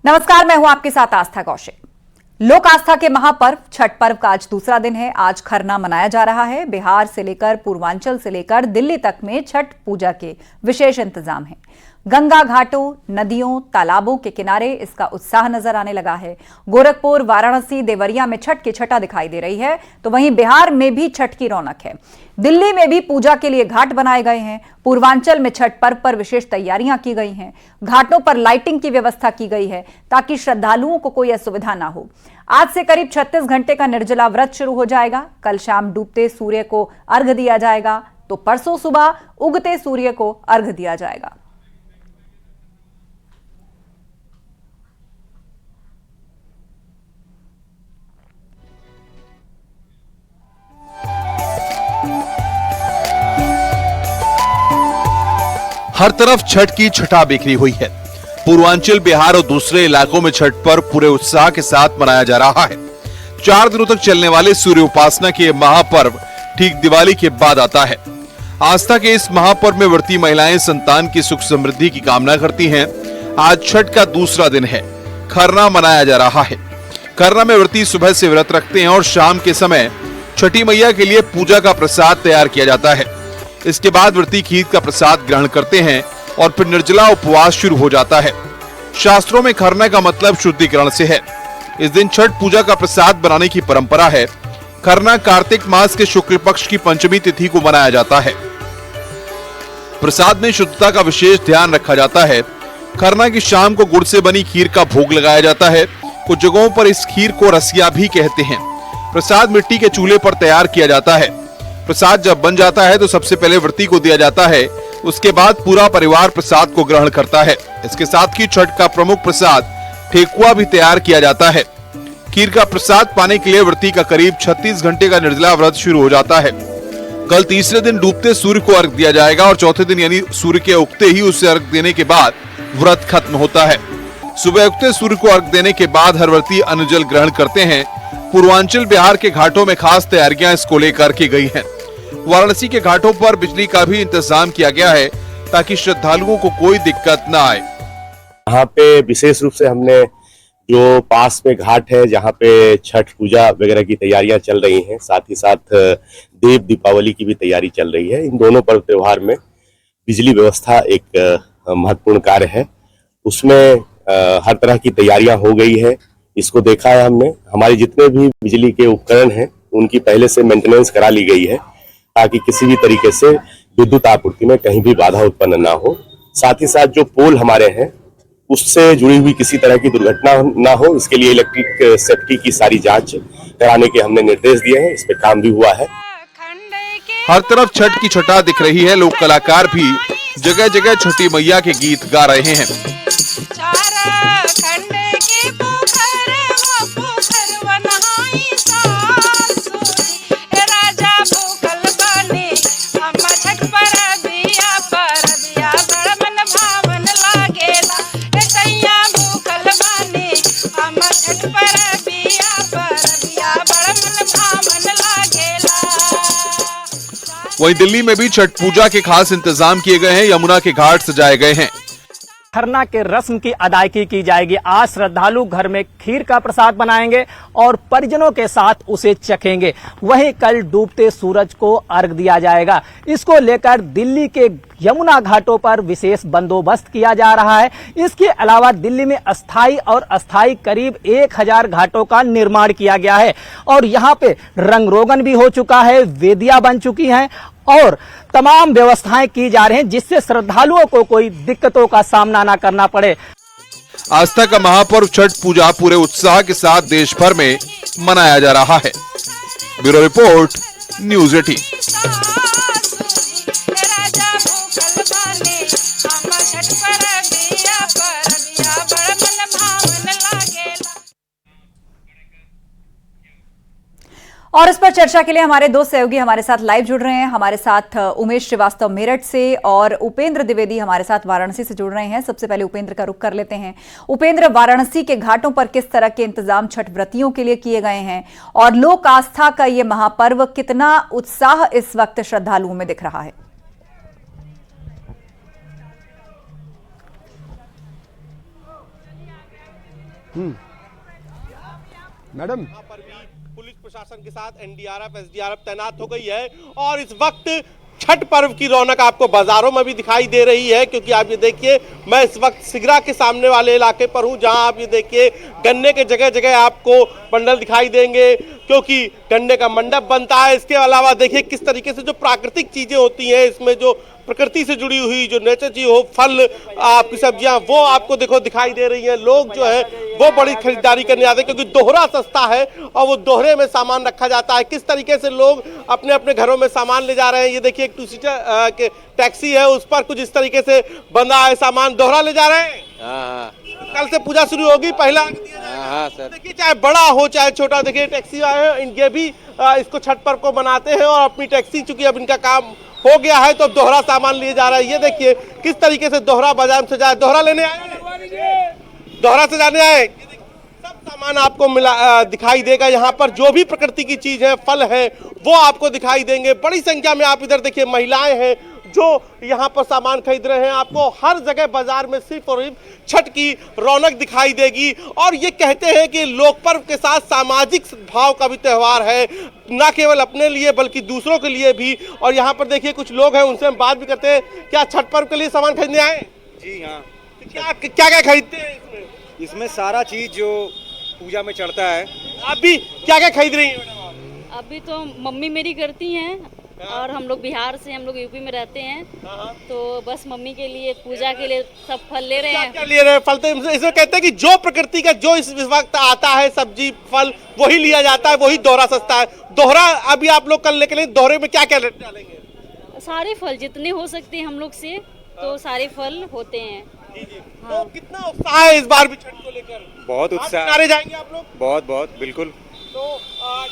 नमस्कार, मैं हूं आपके साथ आस्था कौशिक। लोक आस्था के महापर्व छठ पर्व का आज दूसरा दिन है। आज खरना मनाया जा रहा है। बिहार से लेकर पूर्वांचल से लेकर दिल्ली तक में छठ पूजा के विशेष इंतजाम हैं। गंगा घाटों, नदियों, तालाबों के किनारे इसका उत्साह नजर आने लगा है। गोरखपुर, वाराणसी, देवरिया में छठ की छटा दिखाई दे रही है, तो वहीं बिहार में भी छठ की रौनक है। दिल्ली में भी पूजा के लिए घाट बनाए गए हैं। पूर्वांचल में छठ पर्व पर विशेष तैयारियां की गई हैं। घाटों पर लाइटिंग की व्यवस्था की गई है ताकि श्रद्धालुओं को कोई असुविधा ना हो। आज से करीब 36 घंटे का निर्जला व्रत शुरू हो जाएगा। कल शाम डूबते सूर्य को अर्घ्य दिया जाएगा, तो परसों सुबह उगते सूर्य को अर्घ्य दिया जाएगा। हर तरफ छठ की छटा बिखरी हुई है। पूर्वांचल, बिहार और दूसरे इलाकों में छठ पर्व पूरे उत्साह के साथ मनाया जा रहा है। 4 दिनों तक चलने वाले सूर्य उपासना के महापर्व ठीक दिवाली के बाद आता है। आस्था के इस महापर्व में व्रती महिलाएं संतान की सुख समृद्धि की कामना करती हैं। आज छठ का दूसरा दिन है। खरना मनाया जा रहा है। खरना में व्रती सुबह से व्रत रखते हैं और शाम के समय छठी मैया के लिए पूजा का प्रसाद तैयार किया जाता है। इसके बाद व्रती खीर का प्रसाद ग्रहण करते हैं और फिर निर्जला उपवास शुरू हो जाता है। शास्त्रों में खरना का मतलब शुद्धिकरण से है। इस दिन छठ पूजा का प्रसाद बनाने की परंपरा है। खरना कार्तिक मास के शुक्ल पक्ष की पंचमी तिथि को मनाया जाता है। प्रसाद में शुद्धता का विशेष ध्यान रखा जाता है। खरना की शाम को गुड़ से बनी खीर का भोग लगाया जाता है। कुछ जगहों पर इस खीर को रसिया भी कहते हैं। प्रसाद मिट्टी के चूल्हे पर तैयार किया जाता है। प्रसाद जब बन जाता है तो सबसे पहले व्रती को दिया जाता है। उसके बाद पूरा परिवार प्रसाद को ग्रहण करता है। इसके साथ ही छठ का प्रमुख प्रसाद ठेकुआ भी तैयार किया जाता है। खीर का प्रसाद पाने के लिए व्रती का करीब 36 घंटे का निर्जला व्रत शुरू हो जाता है। कल तीसरे दिन डूबते सूर्य को अर्घ दिया जाएगा और चौथे दिन यानी सूर्य के उगते ही उसे अर्घ देने के बाद व्रत खत्म होता है। सुबह उगते सूर्य को अर्घ देने के बाद हर व्रती अन्न जल ग्रहण करते हैं। पूर्वांचल बिहार के घाटों में खास तैयारियां इसको लेकर की गई हैं। वाराणसी के घाटों पर बिजली का भी इंतजाम किया गया है ताकि श्रद्धालुओं को कोई दिक्कत न आए। यहाँ पे विशेष रूप से हमने जो पास में घाट है जहाँ पे छठ पूजा वगैरह की तैयारियां चल रही हैं, साथ ही साथ देव दीपावली की भी तैयारी चल रही है। इन दोनों पर्व त्योहार में बिजली व्यवस्था एक महत्वपूर्ण कार्य है। उसमें हर तरह की तैयारियां हो गई है। इसको देखा है हमने। हमारे जितने भी बिजली के उपकरण हैं उनकी पहले से मेंटेनेंस करा ली गई है ताकि किसी भी तरीके से विद्युत आपूर्ति में कहीं भी बाधा उत्पन्न ना हो। साथ ही साथ जो पोल हमारे हैं उससे जुड़ी हुई किसी तरह की दुर्घटना ना हो, इसके लिए इलेक्ट्रिक सेफ्टी की सारी जांच कराने के हमने निर्देश दिए हैं। इस पे काम भी हुआ है। हर तरफ छठ की छटा दिख रही है। लोक कलाकार भी जगह जगह छठी मैया के गीत गा रहे हैं। वहीं दिल्ली में भी छठ पूजा के खास इंतजाम किए गए हैं। यमुना के घाट सजाए गए हैं। खरना के रस्म की अदायगी की जाएगी। आज श्रद्धालु घर में खीर का प्रसाद बनाएंगे और परिजनों के साथ उसे चखेंगे। वहीं कल डूबते सूरज को अर्घ दिया जाएगा। इसको लेकर दिल्ली के यमुना घाटों पर विशेष बंदोबस्त किया जा रहा है। इसके अलावा दिल्ली में अस्थायी और अस्थायी करीब 1000 घाटों का निर्माण किया गया है और यहाँ पे रंग रोगन भी हो चुका है, वेदियां बन चुकी हैं और तमाम व्यवस्थाएं की जा रही हैं जिससे श्रद्धालुओं को कोई दिक्कतों का सामना ना करना पड़े। आस्था का महापर्व छठ पूजा पूरे उत्साह के साथ देश भर में मनाया जा रहा है। Bureau report, news 18। और इस पर चर्चा के लिए हमारे दो सहयोगी हमारे साथ लाइव जुड़ रहे हैं। हमारे साथ उमेश श्रीवास्तव मेरठ से और उपेंद्र द्विवेदी हमारे साथ वाराणसी से जुड़ रहे हैं। सबसे पहले उपेंद्र का रुख कर लेते हैं। उपेंद्र, वाराणसी के घाटों पर किस तरह के इंतजाम छठ व्रतियों के लिए किए गए हैं और लोक आस्था का ये महापर्व, कितना उत्साह इस वक्त श्रद्धालुओं में दिख रहा है? मैडम यहाँ पर भी पुलिस प्रशासन के साथ एनडीआरएफ एसडीआरएफ तैनात हो गई है और इस वक्त छठ पर्व की रौनक आपको बाजारों में भी दिखाई दे रही है, क्योंकि आप ये देखिए मैं इस वक्त सिगरा के सामने वाले इलाके पर हूँ, जहां आप ये देखिए गन्ने के जगह जगह आपको पंडल दिखाई देंगे, क्योंकि गन्ने का मंडप बनता है। इसके अलावा देखिए किस तरीके से जो प्राकृतिक चीजें होती हैं, इसमें जो प्रकृति से जुड़ी हुई जो नेचर चीज हो, फल आपकी सब्जियां, वो आपको देखो दिखाई दे रही हैं। लोग जो है वो बड़ी खरीदारी करने आते हैं, क्योंकि दोहरा सस्ता है और वो दोहरे में सामान रखा जाता है। किस तरीके से लोग अपने अपने घरों में सामान ले जा रहे हैं, ये देखिए एक टू सीटर टैक्सी है, उस पर कुछ इस तरीके से बंधा है, सामान दोहरा ले जा रहे हैं। कल से पूजा शुरू होगी, पहला सर देखिए चाहे बड़ा हो चाहे छोटा, देखिए टैक्सी आए हैं, ये भी इसको छठ पर्व को बनाते हैं और अपनी टैक्सी, चूंकि अब इनका काम हो गया है तो दोहरा सामान लिए जा रहा है। ये देखिए किस तरीके से दोहरा बाजार से जाए, दोहरा लेने आए, दोहरा से जाने आए, सब सामान आपको मिला दिखाई देगा। यहाँ पर जो भी प्रकृति की चीज है, फल है, वो आपको दिखाई देंगे। बड़ी संख्या में आप इधर देखिए महिलाएं हैं जो यहाँ पर सामान खरीद रहे हैं। आपको हर जगह बाजार में सिर्फ और सिर्फ छठ की रौनक दिखाई देगी। और ये कहते हैं कि लोक पर्व के साथ सामाजिक भाव का भी त्योहार है, न केवल अपने लिए बल्कि दूसरों के लिए भी। और यहाँ पर देखिए कुछ लोग हैं, उनसे हम बात भी करते हैं। क्या छठ पर्व के लिए सामान खरीदने आए? जी हाँ। क्या क्या क्या खरीदते हैं इसमें? इसमें सारा चीज जो पूजा में चढ़ता है। आप भी क्या क्या खरीद रही हैं? अभी तो मम्मी मेरी करती हैं और हम लोग बिहार से, हम लोग यूपी में रहते हैं, तो बस मम्मी के लिए पूजा के लिए सब फल ले रहे हैं। क्या ले रहे हैं फल? तो इसमें कहते हैं कि जो प्रकृति का जो इस वक्त आता है सब्जी फल वही लिया जाता है, वही दोहरा सस्ता है। दोहरा अभी आप लोग कल लेके दोहरे में क्या क्या डालेंगे? सारे फल जितने हो सकते हैं हम लोग से, तो सारे फल होते हैं। तो कितना उत्साह है इस बार भी छठ को लेकर? बहुत उत्साह। किनारे जाएंगे आप लोग? बहुत बिल्कुल। तो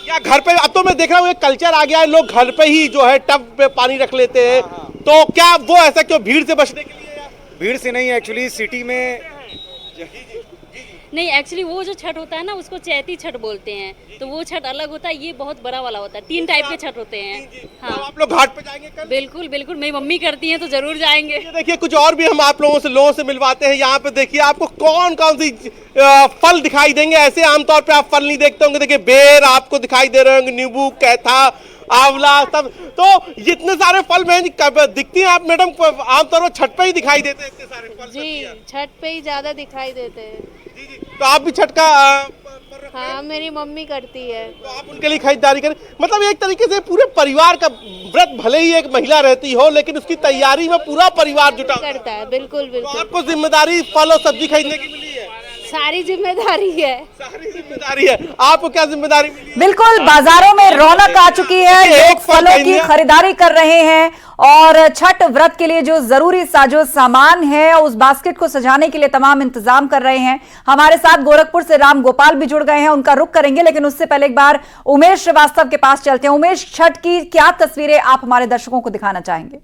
क्या घर पे, अब तो मैं देख रहा हूँ एक कल्चर आ गया है, लोग घर पे ही जो है टब पे पानी रख लेते हैं। तो क्या वो ऐसा क्यों, भीड़ से बचने के लिए? भीड़ से नहीं, एक्चुअली सिटी में नहीं, एक्चुअली वो जो छठ होता है ना, उसको चैती छठ बोलते हैं, तो वो छठ अलग होता है, ये बहुत बड़ा वाला होता है। 3 टाइप के छठ होते हैं। हाँ, तो आप लोग घाट पे जाएंगे कल? बिल्कुल बिल्कुल, मेरी मम्मी करती हैं तो जरूर जाएंगे। देखिए कुछ और भी हम आप लोगों से मिलवाते हैं। यहाँ पे देखिए आपको कौन कौन सी फल दिखाई देंगे। ऐसे आमतौर पे आप फल नहीं देखते होंगे। देखिए बेर आपको दिखाई दे रहे होंगे, नींबू, कैथा, आंवला, सब। तो इतने सारे फल में दिखती हैं आप मैडम, आमतौर पर छठ पे ही दिखाई देते हैं इतने सारे फल? जी, छठ पे ही ज्यादा दिखाई देते हैं। जी। तो आप भी छठ का हाँ, मेरी मम्मी करती है, तो आप उनके लिए खरीदारी करें। मतलब एक तरीके से पूरे परिवार का व्रत, भले ही एक महिला रहती हो लेकिन उसकी तैयारी में पूरा परिवार जुटा करता है। बिल्कुल तो बिल्कुल। आपको जिम्मेदारी फल और सब्जी खरीदने की मिली है? सारी जिम्मेदारी है। सारी जिम्मेदारी है। आपको क्या जिम्मेदारी मिली है? बिल्कुल, बाजारों में रौनक आ चुकी है, लोग फलों की खरीदारी कर रहे हैं और छठ व्रत के लिए जो जरूरी साजो सामान है उस बास्केट को सजाने के लिए तमाम इंतजाम कर रहे हैं। हमारे साथ गोरखपुर से राम गोपाल भी जुड़ गए हैं, उनका रुख करेंगे, लेकिन उससे पहले एक बार उमेश श्रीवास्तव के पास चलते हैं। उमेश, छठ की क्या तस्वीरें आप हमारे दर्शकों को दिखाना चाहेंगे?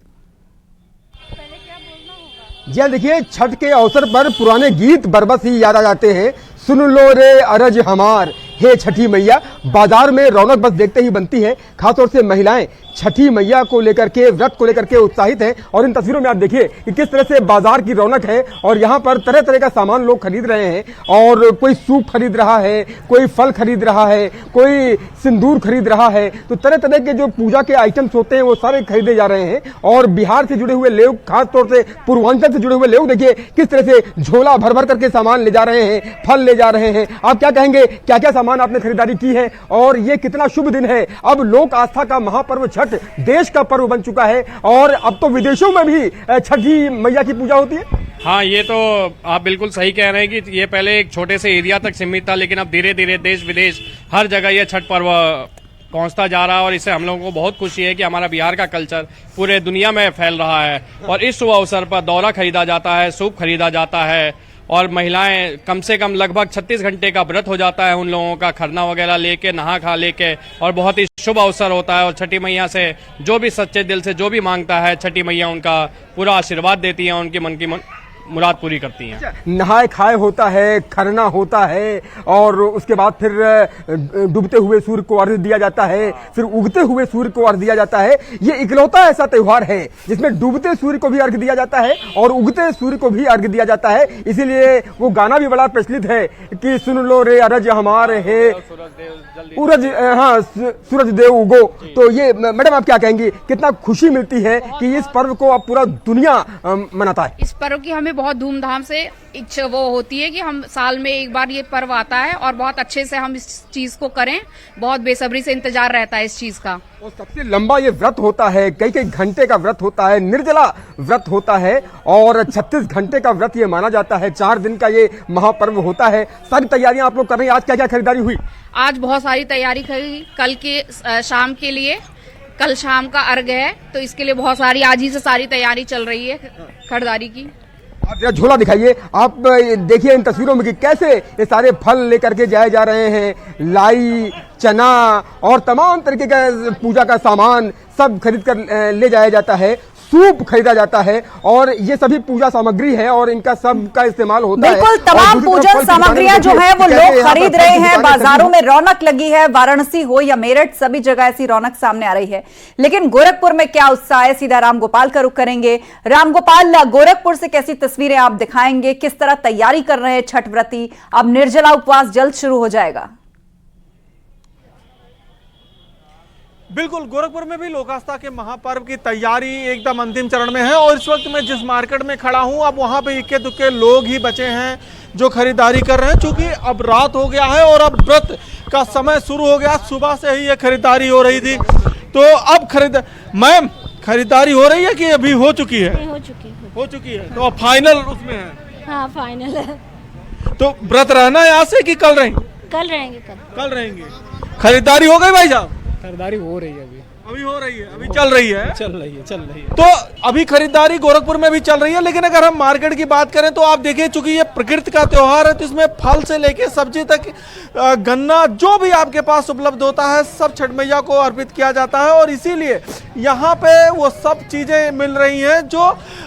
जी देखिए, छठ के अवसर पर पुराने गीत बरबस ही याद आ जाते हैं। सुन लो रे अरज हमार, हे छठी मैया। बाजार में रौनक बस देखते ही बनती है। खासतौर से महिलाएं छठी मैया को लेकर के, व्रत को लेकर के उत्साहित हैं। और इन तस्वीरों में आप देखिए कि किस तरह से बाजार की रौनक है और यहाँ पर तरह तरह का सामान लोग खरीद रहे हैं। और कोई सूप खरीद रहा है, कोई फल खरीद रहा है, कोई सिंदूर खरीद रहा है। तो तरह तरह के जो पूजा के आइटम्स होते हैं वो सारे खरीदे जा रहे हैं। और बिहार से जुड़े हुए लोग, खासतौर से पूर्वांचल से जुड़े हुए लोग देखिए किस तरह से झोला भर भर करके सामान ले जा रहे हैं, फल ले जा रहे हैं। आप क्या कहेंगे, क्या क्या सामान आपने खरीदारी की है और ये कितना शुभ दिन है? अब लोक आस्था का महापर्व छठ देश का पर्व बन चुका है और अब तो विदेशों में भी छठी मैया की पूजा होती है। हाँ, ये तो आप बिल्कुल सही कह रहे हैं कि ये पहले एक छोटे से एरिया तक सीमित था, लेकिन अब धीरे धीरे देश विदेश हर जगह ये छठ पर्व पहुंचता जा रहा है। और इससे हम लोगों को बहुत खुशी है कि हमारा बिहार का कल्चर पूरे दुनिया में फैल रहा है। और इस शुभ अवसर पर दौरा खरीदा जाता है, सूप खरीदा जाता है और महिलाएं कम से कम लगभग 36 घंटे का व्रत हो जाता है उन लोगों का, खरना वगैरह लेके, नहा खा लेके। और बहुत ही शुभ अवसर होता है और छठी मैया से जो भी सच्चे दिल से जो भी मांगता है, छठी मैया उनका पूरा आशीर्वाद देती है, उनकी मन की मुराद पूरी करती हैं। नहाय खाए होता है, खरना होता है और उसके बाद फिर डूबते हुए सूर्य को अर्घ्य दिया जाता है, फिर उगते हुए सूर्य को अर्घ्य दिया जाता है। ये इकलौता ऐसा त्योहार है जिसमें डूबते सूर्य को भी अर्घ्य दिया जाता है और उगते सूर्य को भी अर्घ्य दिया जाता है। इसीलिए वो गाना भी बड़ा प्रचलित है कि सुन लो रे अरज हमारे है सूरज, हाँ सूरज देव उगो। तो ये मैडम आप क्या कहेंगी, कितना खुशी मिलती है कि इस पर्व को अब पूरा दुनिया मनाता है? इस पर्व की हमें बहुत धूमधाम से इच्छा वो होती है कि हम साल में एक बार ये पर्व आता है और बहुत अच्छे से हम इस चीज को करें। बहुत बेसब्री से इंतजार रहता है इस चीज का। और सबसे लंबा ये व्रत होता है, कई कई घंटे का व्रत होता है, निर्जला व्रत होता है और 36 घंटे का व्रत ये माना जाता है। 4 दिन का ये महापर्व होता है। सारी तैयारियां आप लोग कर रहे हैं। आज क्या क्या खरीदारी हुई? आज बहुत सारी तैयारी करी कल के शाम के लिए। कल शाम का अर्घ है तो इसके लिए बहुत सारी आज ही से सारी तैयारी चल रही है खरीदारी की। आप जरा झोला दिखाइए। आप देखिए इन तस्वीरों में कि कैसे ये सारे फल लेकर के जाए जा रहे हैं। लाई, चना और तमाम तरीके का पूजा का सामान सब खरीद कर ले जाया जाता है। सूप खरीदा जाता है और ये सभी पूजा सामग्री है और इनका सब का इस्तेमाल होता है। बिल्कुल, तमाम पूजन सामग्रियां जो है वो लोग खरीद रहे हैं। बाजारों में रौनक लगी है। वाराणसी हो या मेरठ, सभी जगह ऐसी रौनक सामने आ रही है। लेकिन गोरखपुर में क्या उत्साह है, सीधा रामगोपाल का रुख करेंगे। रामगोपाल, गोरखपुर से कैसी तस्वीरें आप दिखाएंगे? किस तरह तैयारी कर रहे हैं छठ व्रती? अब निर्जला उपवास जल्द शुरू हो जाएगा। बिल्कुल, गोरखपुर में भी लोक आस्था के महापर्व की तैयारी एकदम अंतिम चरण में है और इस वक्त मैं जिस मार्केट में खड़ा हूं, अब वहां पे इक्के दुक्के लोग ही बचे हैं जो खरीदारी कर रहे हैं, क्योंकि अब रात हो गया है और अब व्रत का समय शुरू हो गया। सुबह से ही ये खरीदारी हो रही थी, तो अब मैम खरीदारी हो रही है कि अभी हो चुकी है? हो चुकी है। तो अब फाइनल उसमें है? हाँ, फाइनल है। तो व्रत रहना है यहाँ से कि कल रहेंगे? कल रहेंगे। कल रहेंगे। खरीदारी हो गई भाई साहब? खरीदारी हो रही है अभी हो रही है, अभी चल रही है। चल रही है। तो अभी खरीदारी गोरखपुर में भी चल रही है। लेकिन अगर हम मार्केट की बात करें तो आप देखिए, चूंकि ये प्रकृति का त्योहार है तो इसमें फल से लेके सब्जी तक, गन्ना, जो भी आपके पास उपलब्ध होता है सब छठ मैया को अर्पित किया जाता है। और इसीलिए यहाँ पे वो सब चीजें मिल रही हैं जो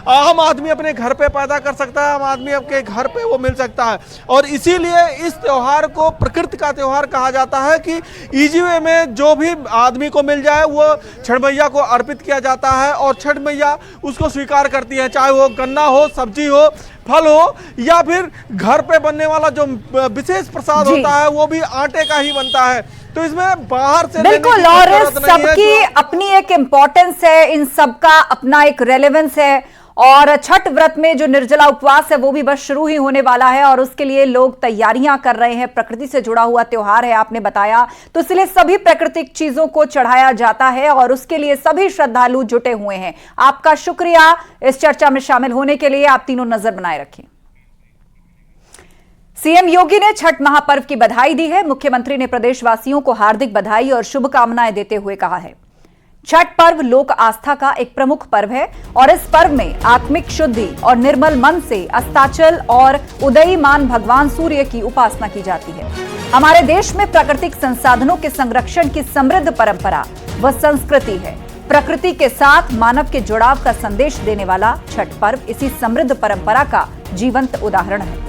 आम आदमी अपने घर पे पैदा कर सकता है, आम आदमी आपके घर पे वो मिल सकता है। और इसीलिए इस त्योहार को प्रकृति का त्योहार कहा जाता है कि इजी वे में जो भी आदमी को मिल जाए वो छठ मैया को अर्पित किया जाता है और छठ मैया उसको स्वीकार करती है, चाहे वो गन्ना हो, सब्जी हो, फल हो या फिर घर पे बनने वाला जो विशेष प्रसाद होता है वो भी आटे का ही बनता है। तो इसमें बाहर से बिल्कुल, और सबकी अपनी एक इम्पोर्टेंस है, इन सबका अपना एक रेलेवेंस है। और छठ व्रत में जो निर्जला उपवास है वो भी बस शुरू ही होने वाला है और उसके लिए लोग तैयारियां कर रहे हैं। प्रकृति से जुड़ा हुआ त्योहार है, आपने बताया, तो इसलिए सभी प्राकृतिक चीजों को चढ़ाया जाता है और उसके लिए सभी श्रद्धालु जुटे हुए हैं। आपका शुक्रिया इस चर्चा में शामिल होने के लिए। आप तीनों नजर बनाए रखें। सीएम योगी ने छठ महापर्व की बधाई दी है। मुख्यमंत्री ने प्रदेशवासियों को हार्दिक बधाई और शुभकामनाएं देते हुए कहा है, छठ पर्व लोक आस्था का एक प्रमुख पर्व है और इस पर्व में आत्मिक शुद्धि और निर्मल मन से अस्ताचल और उदयीमान भगवान सूर्य की उपासना की जाती है। हमारे देश में प्राकृतिक संसाधनों के संरक्षण की समृद्ध परंपरा व संस्कृति है। प्रकृति के साथ मानव के जुड़ाव का संदेश देने वाला छठ पर्व इसी समृद्ध परंपरा का जीवंत उदाहरण है।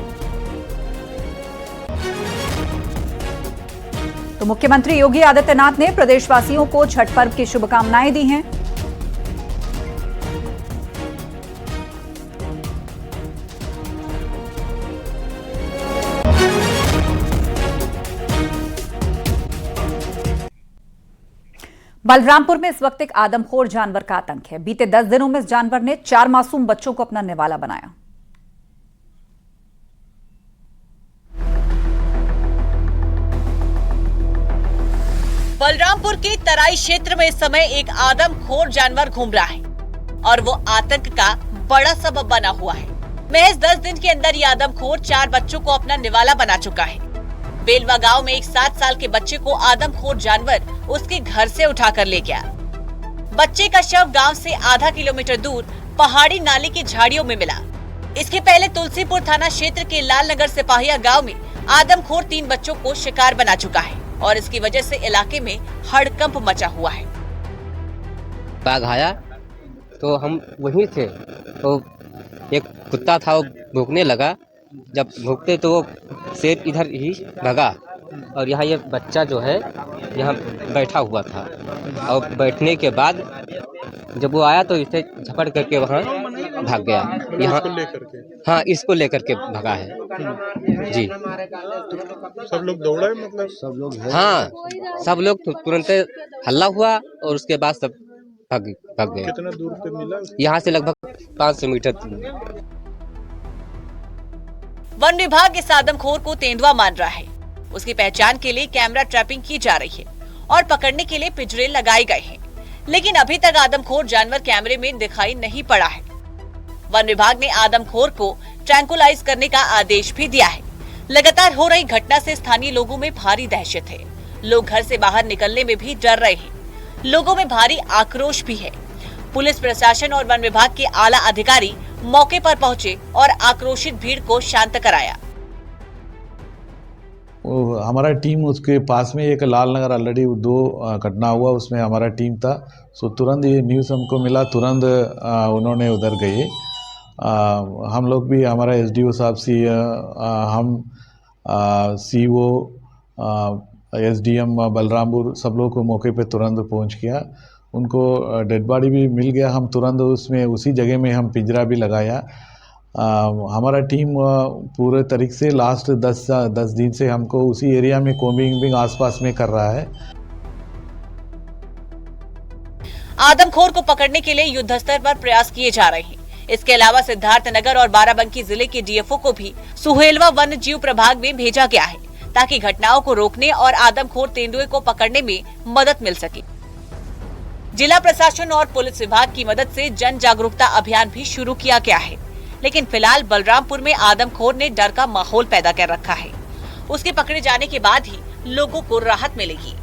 तो मुख्यमंत्री योगी आदित्यनाथ ने प्रदेशवासियों को छठ पर्व की शुभकामनाएं दी हैं। बलरामपुर में इस वक्त एक आदमखोर जानवर का आतंक है। बीते 10 दिनों में इस जानवर ने 4 मासूम बच्चों को अपना निवाला बनाया। बलरामपुर के तराई क्षेत्र में इस समय एक आदमखोर जानवर घूम रहा है और वो आतंक का बड़ा सबब बना हुआ है। महज 10 दिन के अंदर ये आदमखोर 4 बच्चों को अपना निवाला बना चुका है। बेलवा गांव में एक 7 साल के बच्चे को आदमखोर जानवर उसके घर से उठाकर ले गया। बच्चे का शव गांव से आधा किलोमीटर दूर पहाड़ी नाले की झाड़ियों में मिला। इसके पहले तुलसीपुर थाना क्षेत्र के लालनगर सिपाहिया गांव में आदमखोर 3 बच्चों को शिकार बना चुका है और इसकी वजह से इलाके में हड़कंप मचा हुआ है। बाघ आया तो हम वहीं थे, तो एक कुत्ता था वो भौंकने लगा, जब भौंकते तो वो शेर इधर ही भगा और यहाँ ये बच्चा जो है यहाँ बैठा हुआ था और बैठने के बाद जब वो आया तो इसे झपट करके वहाँ भाग गया। यहाँ लेकर के हाँ, इसको लेकर के भगा है जी। सब लोग दौड़े, मतलब सब लोग हाँ, सब लोग तुरंत हल्ला हुआ और उसके बाद सब भाग गए। कितना दूर पे मिला? यहाँ से लगभग 500 मीटर। वन विभाग इस आदमखोर को तेंदुआ मान रहा है। उसकी पहचान के लिए कैमरा ट्रैपिंग की जा रही है और पकड़ने के लिए पिंजरे लगाए गए हैं, लेकिन अभी तक आदमखोर जानवर कैमरे में दिखाई नहीं पड़ा है। वन विभाग ने आदमखोर को ट्रैंकुलाइज करने का आदेश भी दिया है। लगातार हो रही घटना से स्थानीय लोगों में भारी दहशत है। लोग घर से बाहर निकलने में भी डर रहे हैं। लोगों में भारी आक्रोश भी है। पुलिस प्रशासन और वन विभाग के आला अधिकारी मौके पर पहुंचे और आक्रोशित भीड़ को शांत कराया। हमारा टीम उसके पास में एक लाल नगर ऑलरेडी 2 घटना हुआ, उसमें हमारा टीम था। सो तुरंत ये न्यूज़ हमको मिला, तुरंत उन्होंने उधर गए। हम लोग भी, हमारा एसडीओ साहब सी, हम सीओ, एसडीएम बलरामपुर, सब लोग को मौके पे तुरंत पहुंच गया। उनको डेड बॉडी भी मिल गया। हम तुरंत उसमें उसी जगह में हम पिंजरा भी लगाया। हमारा टीम पूरे तरीके से लास्ट 10 दिन से हमको उसी एरिया में कोम्बिंग आसपास में कर रहा है। आदमखोर को पकड़ने के लिए युद्ध स्तर पर प्रयास किए जा रहे हैं। इसके अलावा सिद्धार्थनगर और बाराबंकी जिले के डीएफओ को भी सुहेलवा वन्य जीव प्रभाग में भेजा गया है, ताकि घटनाओं को रोकने और आदमखोर तेंदुए को पकड़ने में मदद मिल सके। जिला प्रशासन और पुलिस विभाग की मदद से जन जागरूकता अभियान भी शुरू किया गया है, लेकिन फिलहाल बलरामपुर में आदमखोर ने डर का माहौल पैदा कर रखा है। उसके पकड़े जाने के बाद ही लोगों को राहत मिलेगी।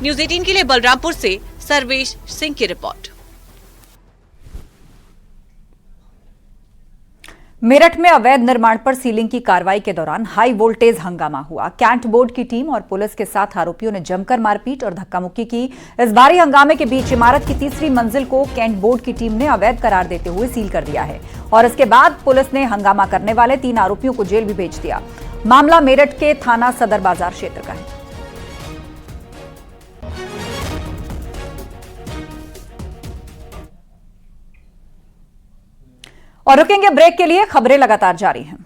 न्यूज़ 18 के लिए बलरामपुर से सर्वेश सिंह की रिपोर्ट। मेरठ में अवैध निर्माण पर सीलिंग की कार्रवाई के दौरान हाई वोल्टेज हंगामा हुआ। कैंट बोर्ड की टीम और पुलिस के साथ आरोपियों ने जमकर मारपीट और धक्का मुक्की की। इस भारी हंगामे के बीच इमारत की 3री मंजिल को कैंट बोर्ड की टीम ने अवैध करार देते हुए सील कर दिया है और इसके बाद पुलिस ने हंगामा करने वाले 3 आरोपियों को जेल भी भेज दिया। मामला मेरठ के थाना सदर बाजार क्षेत्र का है। और रुकेंगे ब्रेक के लिए, खबरें लगातार जारी हैं।